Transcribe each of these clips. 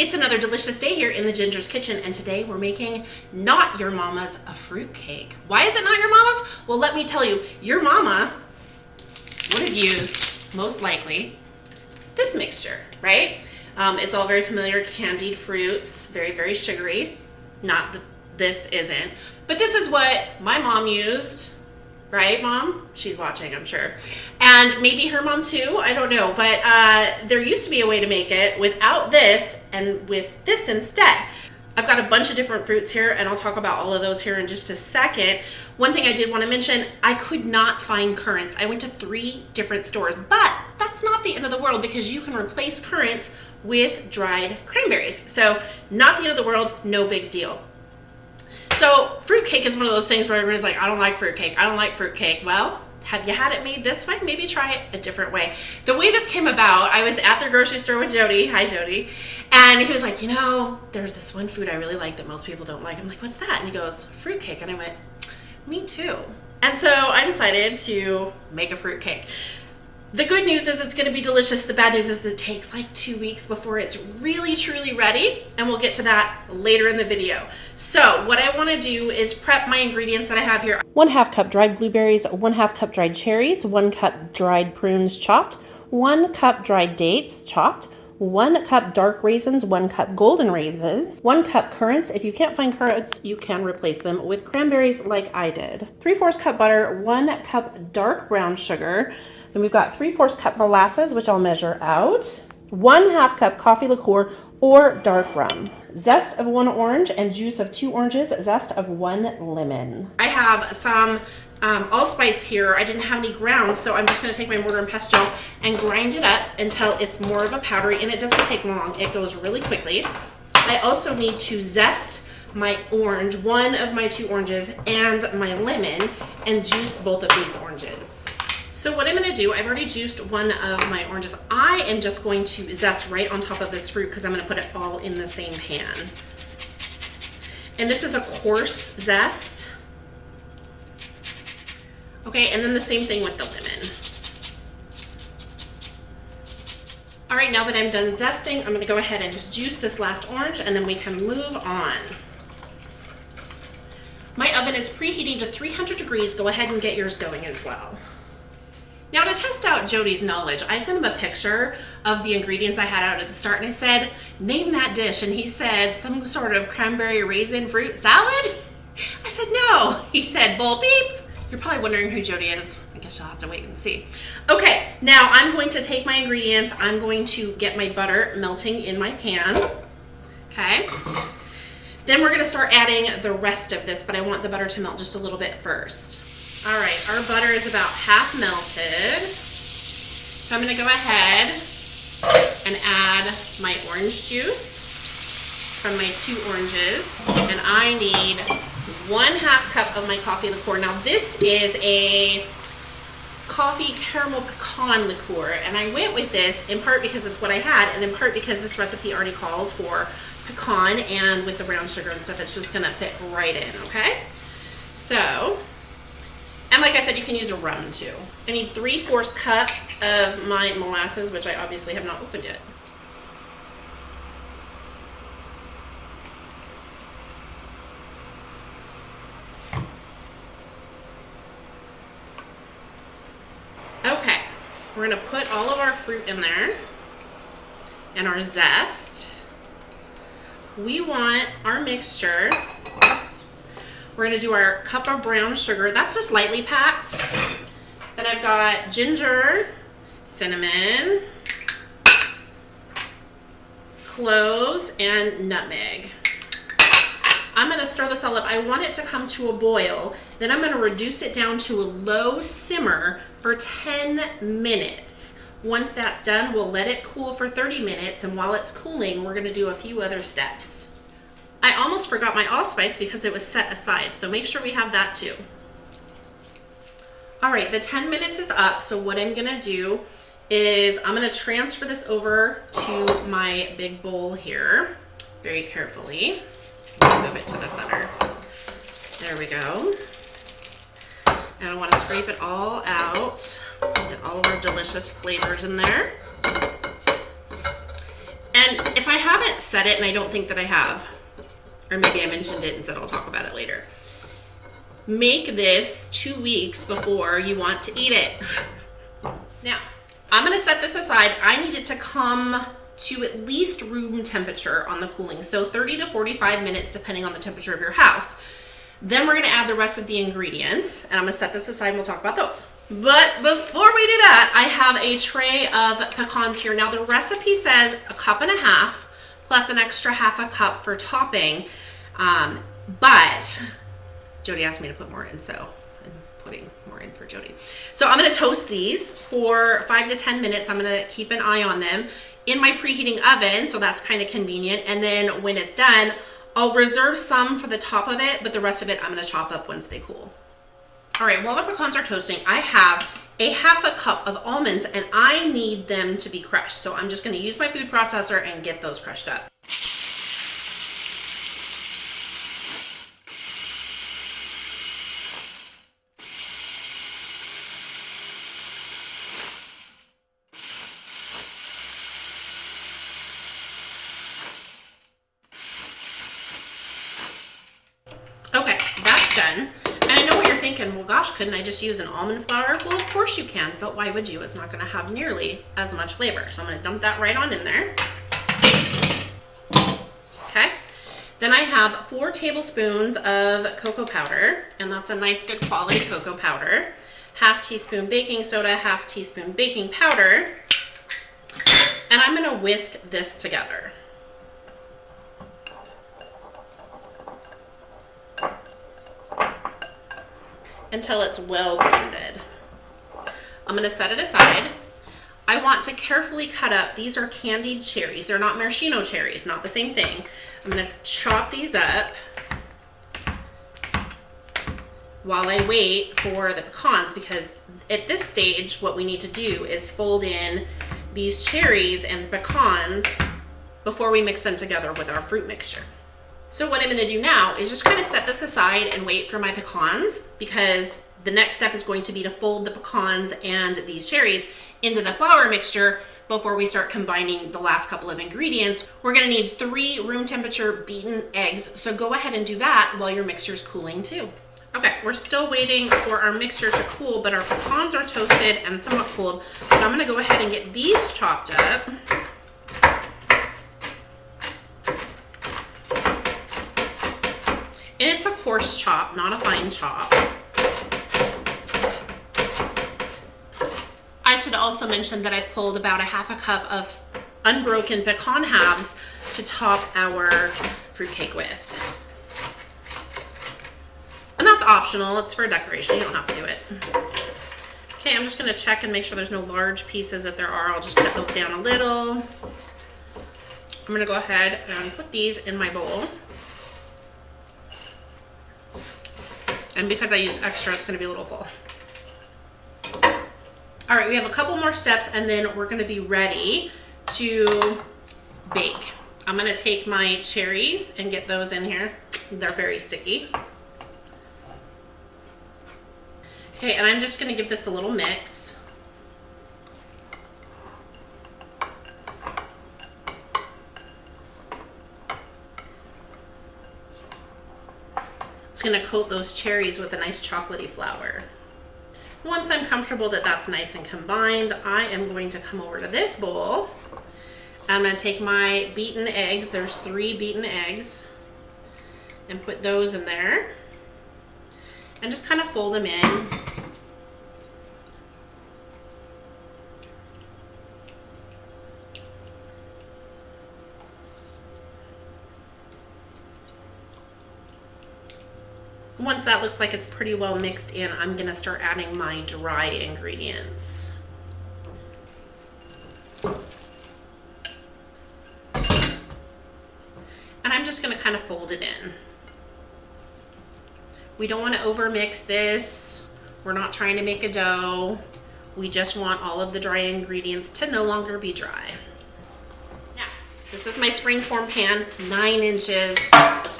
It's another delicious day here in the Ginger's kitchen, and today we're making not your mama's a fruitcake. Why is it not your mama's? Well, let me tell you, your mama would have used, most likely, this mixture, right? It's all very familiar, candied fruits, very, very sugary. Not that this isn't, but this is what my mom used. Right, Mom? She's watching, I'm sure. And maybe her mom too, I don't know. But there used to be a way to make it without this and with this instead. I've got a bunch of different fruits here, and I'll talk about all of those here in just a second. One thing I did want to mention, I could not find currants. I went to 3 different stores, but that's not the end of the world because you can replace currants with dried cranberries. So not the end of the world, no big deal. So fruitcake is one of those things where everybody's like, I don't like fruitcake. I don't like fruitcake. Well, have you had it made this way? Maybe try it a different way. The way this came about, I was at the grocery store with Jody. Hi, Jody. And he was like, you know, there's this one food I really like that most people don't like. I'm like, what's that? And he goes, fruitcake. And I went, me too. And so I decided to make a fruitcake. The good news is it's going to be delicious. The bad news is that it takes like 2 weeks before it's really, truly ready. And we'll get to that later in the video. So what I want to do is prep my ingredients that I have here. 1/2 cup dried blueberries, 1/2 cup dried cherries, 1 cup dried prunes chopped, 1 cup dried dates chopped, 1 cup dark raisins, 1 cup golden raisins, 1 cup currants. If you can't find currants, you can replace them with cranberries like I did. 3/4 cup butter, 1 cup dark brown sugar. Then we've got 3/4 cup molasses, which I'll measure out. 1/2 cup coffee liqueur or dark rum. Zest of 1 orange and juice of 2 oranges. Zest of 1 lemon. I have some allspice here. I didn't have any ground, so I'm just going to take my mortar and pestle and grind it up until it's more of a powdery, and it doesn't take long. It goes really quickly. I also need to zest my orange, one of my 2 oranges, and my lemon, and juice both of these oranges. So what I'm going to do, I've already juiced one of my oranges. I am just going to zest right on top of this fruit because I'm going to put it all in the same pan. And this is a coarse zest. Okay, and then the same thing with the lemon. All right, now that I'm done zesting, I'm going to go ahead and just juice this last orange, and then we can move on. My oven is preheating to 300 degrees. Go ahead and get yours going as well. Now, to test out Jody's knowledge, I sent him a picture of the ingredients I had out at the start, and I said, name that dish. And he said, some sort of cranberry raisin fruit salad? I said, no. He said, bull beep. You're probably wondering who Jody is. I guess you'll have to wait and see. Okay, now I'm going to take my ingredients. I'm going to get my butter melting in my pan. Okay. Then we're going to start adding the rest of this, but I want the butter to melt just a little bit first. All right, our butter is about half melted. So I'm gonna go ahead and add my orange juice from my 2 oranges. And I need 1/2 cup of my coffee liqueur. Now this is a coffee caramel pecan liqueur. And I went with this in part because it's what I had, and in part because this recipe already calls for pecan, and with the brown sugar and stuff, it's just gonna fit right in, okay? So, and like I said, you can use a rum too. I need 3/4 cup of my molasses, which I obviously have not opened yet. Okay, we're gonna put all of our fruit in there and our zest. We want our mixture. We're gonna do our cup of brown sugar. That's just lightly packed. Then I've got ginger, cinnamon, cloves, and nutmeg. I'm gonna stir this all up. I want it to come to a boil. Then I'm gonna reduce it down to a low simmer for 10 minutes. Once that's done, we'll let it cool for 30 minutes. And while it's cooling, we're gonna do a few other steps. I almost forgot my allspice because it was set aside, so make sure we have that too. All right, the 10 minutes is up, so what I'm gonna do is I'm gonna transfer this over to my big bowl here, very carefully. Move it to the center. There we go. And I wanna scrape it all out, get all of our delicious flavors in there. And And if I haven't said it, and I don't think that I have, or maybe I mentioned it and said I'll talk about it later, make this 2 weeks before you want to eat it. Now, I'm gonna set this aside. I need it to come to at least room temperature on the cooling. So 30 to 45 minutes, depending on the temperature of your house. Then we're gonna add the rest of the ingredients, and I'm gonna set this aside and we'll talk about those. But before we do that, I have a tray of pecans here. Now the recipe says 1.5 cups plus an extra 1/2 cup for topping, but Jody asked me to put more in, so I'm putting more in for Jody. So I'm gonna toast these for 5 to 10 minutes. I'm gonna keep an eye on them in my preheating oven, so that's kind of convenient. And then when it's done, I'll reserve some for the top of it, but the rest of it I'm gonna chop up once they cool. All right, while the pecans are toasting, I have a 1/2 cup of almonds and I need them to be crushed. So I'm just gonna use my food processor and get those crushed up. Okay, that's done. And I know what you're thinking, well gosh, couldn't I just use an almond flour? Well, of course you can, but why would you? It's not gonna have nearly as much flavor. So I'm gonna dump that right on in there. Okay, then I have 4 tablespoons of cocoa powder, and that's a nice good quality cocoa powder. 1/2 teaspoon baking soda, 1/2 teaspoon baking powder, and I'm gonna whisk this together. Until it's well blended. I'm gonna set it aside. I want to carefully cut up, these are candied cherries. They're not maraschino cherries, not the same thing. I'm gonna chop these up while I wait for the pecans, because at this stage, what we need to do is fold in these cherries and the pecans before we mix them together with our fruit mixture. So what I'm gonna do now is just kind of set this aside and wait for my pecans, because the next step is going to be to fold the pecans and these cherries into the flour mixture before we start combining the last couple of ingredients. We're gonna need 3 room temperature beaten eggs, so go ahead and do that while your mixture's cooling too. Okay, we're still waiting for our mixture to cool, but our pecans are toasted and somewhat cooled, so I'm gonna go ahead and get these chopped up. And it's a coarse chop, not a fine chop. I should also mention that I've pulled about 1/2 cup of unbroken pecan halves to top our fruitcake with. And that's optional, it's for decoration, you don't have to do it. Okay, I'm just gonna check and make sure there's no large pieces. If there are, I'll just cut those down a little. I'm gonna go ahead and put these in my bowl. And because I used extra, it's gonna be a little full. All right, we have a couple more steps and then we're gonna be ready to bake. I'm gonna take my cherries and get those in here. They're very sticky. Okay, and I'm just gonna give this a little mix. It's gonna coat those cherries with a nice chocolatey flour. Once I'm comfortable that that's nice and combined, I am going to come over to this bowl. I'm gonna take my beaten eggs, there's 3 beaten eggs, and put those in there. And just kind of fold them in. Once that looks like it's pretty well mixed in, I'm gonna start adding my dry ingredients. And I'm just gonna kind of fold it in. We don't want to overmix this. We're not trying to make a dough. We just want all of the dry ingredients to no longer be dry. Now, this is my springform pan, 9 inches.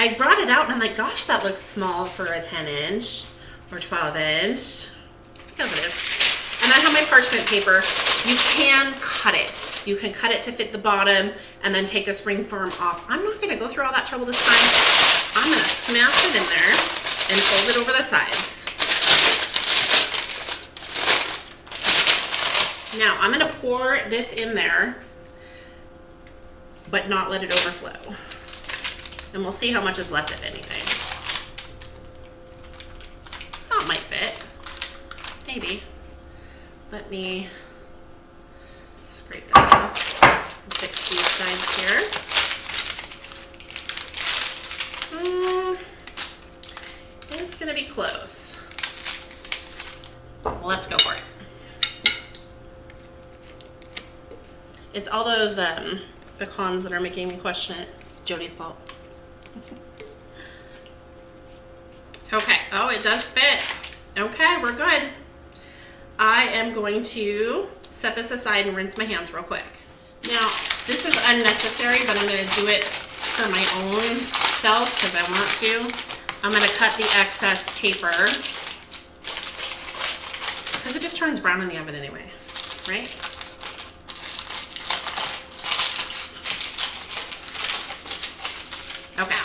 I brought it out and I'm like, gosh, that looks small for a 10-inch or 12-inch. It's because it is. And I have my parchment paper. You can cut it. You can cut it to fit the bottom and then take the springform off. I'm not gonna go through all that trouble this time. I'm gonna smash it in there and fold it over the sides. Now I'm gonna pour this in there, but not let it overflow. And we'll see how much is left, if anything. Oh, it might fit. Maybe. Let me scrape that off and fix these sides here. It's gonna be close. Well, let's go for it. It's all those pecans that are making me question it. It's Jody's fault. Okay, oh, it does fit. Okay, we're good. I am going to set this aside and rinse my hands real quick. Now, this is unnecessary, but I'm gonna do it for my own self because I want to. I'm gonna cut the excess paper because it just turns brown in the oven anyway, right? Okay,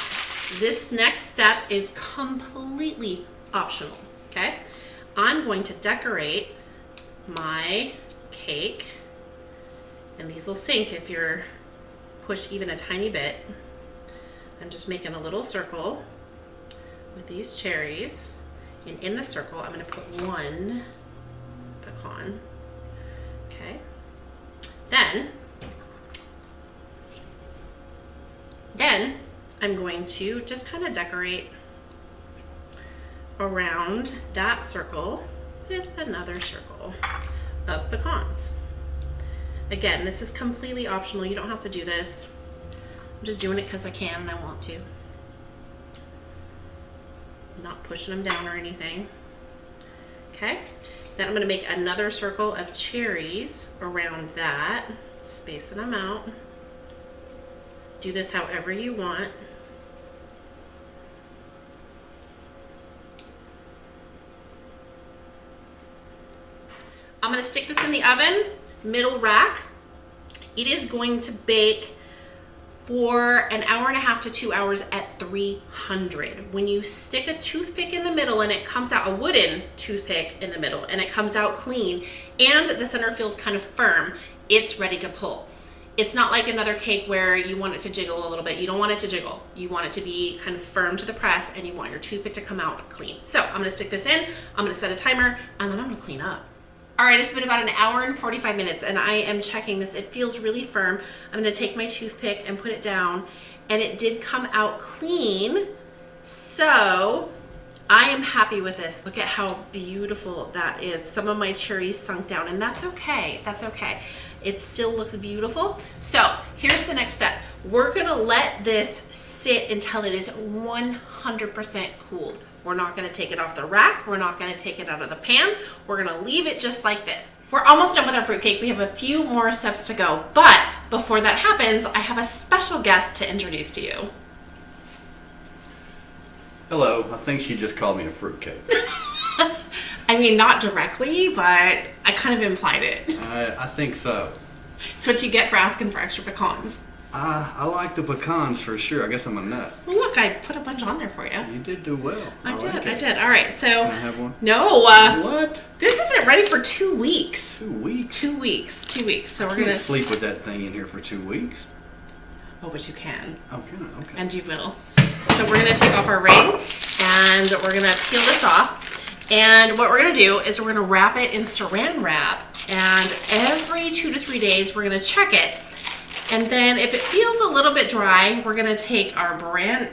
this next step is completely optional, okay? I'm going to decorate my cake, and these will sink if you're pushed even a tiny bit. I'm just making a little circle with these cherries, and in the circle I'm gonna put one pecan, okay? Then I'm going to just kind of decorate around that circle with another circle of pecans. Again, this is completely optional. You don't have to do this. I'm just doing it because I can and I want to. Not pushing them down or anything. Okay, then I'm going to make another circle of cherries around that, spacing them out. Do this however you want. I'm gonna stick this in the oven, middle rack. It is going to bake for an hour and a half to 2 hours at 300. When you stick a toothpick in the middle and it comes out, a wooden toothpick in the middle, and it comes out clean, and the center feels kind of firm, it's ready to pull. It's not like another cake where you want it to jiggle a little bit. You don't want it to jiggle. You want it to be kind of firm to the press, and you want your toothpick to come out clean. So I'm gonna stick this in, I'm gonna set a timer, and then I'm gonna clean up. All right, it's been about an hour and 45 minutes, and I am checking this. It feels really firm. I'm gonna take my toothpick and put it down, and it did come out clean. So I am happy with this. Look at how beautiful that is. Some of my cherries sunk down, and that's okay, that's okay. It still looks beautiful. So here's the next step. We're gonna let this sit until it is 100% cooled. We're not gonna take it off the rack. We're not gonna take it out of the pan. We're gonna leave it just like this. We're almost done with our fruitcake. We have a few more steps to go, but before that happens, I have a special guest to introduce to you. Hello, I think she just called me a fruitcake. I mean, not directly, but I kind of implied it. I think so. It's what you get for asking for extra pecans. I like the pecans for sure. I guess I'm a nut. Well, look, I put a bunch on there for you. You did do well. I did. All right, so. Can I have one? No. What? This isn't ready for 2 weeks. 2 weeks? 2 weeks. 2 weeks. So we're I can't gonna sleep with that thing in here for 2 weeks. Oh, but you can. Okay, okay. And you will. So we're gonna take off our ring, and we're gonna peel this off. And what we're gonna do is we're gonna wrap it in saran wrap, and every 2 to 3 days we're gonna check it. And then if it feels a little bit dry, we're gonna take our brandy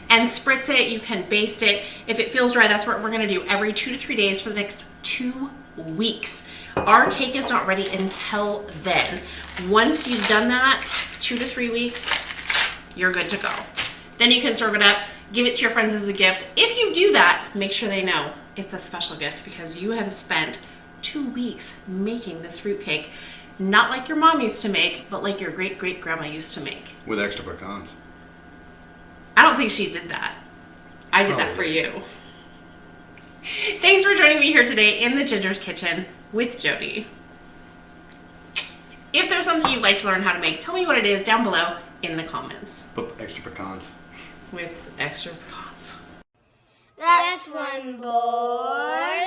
and spritz it. You can baste it. If it feels dry, that's what we're gonna do every 2 to 3 days for the next 2 weeks. Our cake is not ready until then. Once you've done that, 2 to 3 weeks, you're good to go. Then you can serve it up, give it to your friends as a gift. If you do that, make sure they know it's a special gift because you have spent 2 weeks making this fruitcake, not like your mom used to make, but like your great-great-grandma used to make. With extra pecans. I don't think she did that. I did that for you. Thanks for joining me here today in the Ginger's Kitchen with Jody. if there's something you'd like to learn how to make, tell me what it is down below in the comments. Put extra pecans. With extra pecans. That's one board.